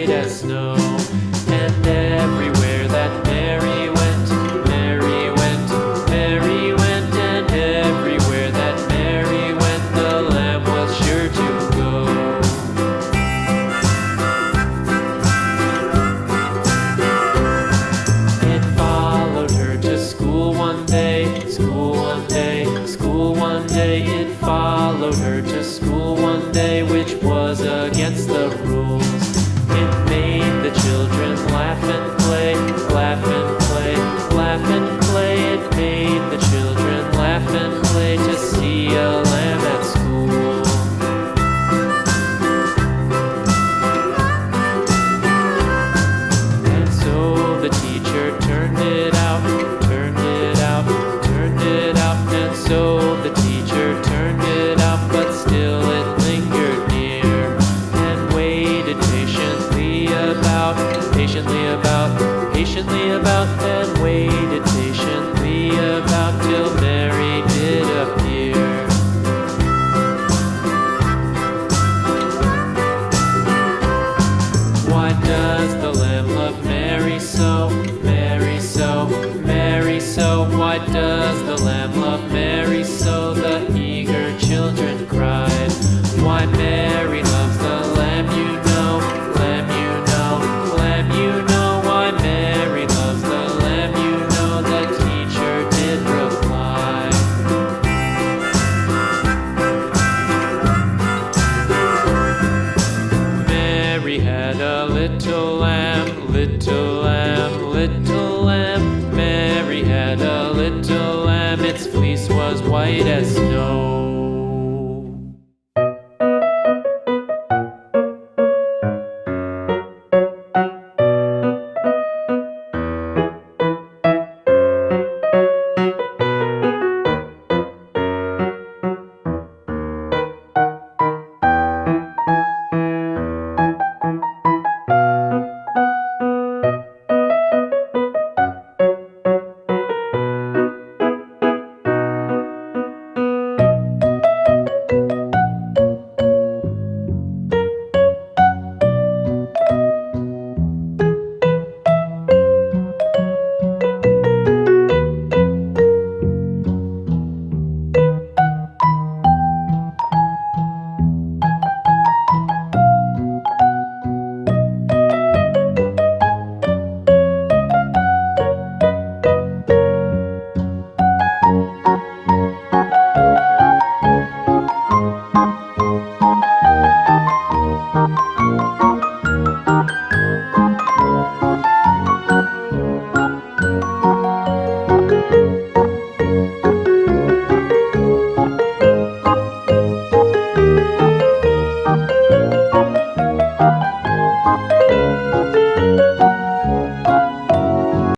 white as snow. And everywhere that Mary went, Mary went, Mary went, and everywhere that Mary went, the lamb was sure to go. It followed her to school one day, school one day, school one day. It followed her to school one day, which was against the rules. It made the children laugh and play, laugh and play, laugh and play. It made the children laugh and play to see a lamb at school. And so the teacher turned it out, turned it out, turned it out. And so the teacher turned it out, but still it lingered near and waited patiently about, patiently about, and waited patiently about till Mary did appear. Why does the lamb love Mary so, Mary so, Mary so? Why does the lamb love Mary so? The eager children cried. Why Mary loves the lamb, you know, lamb, you know, lamb, you know. Why Mary loves the lamb, you know, the teacher did reply. Mary had a little lamb, little lamb, little lamb. Mary had a little lamb, its fleece was white as snow.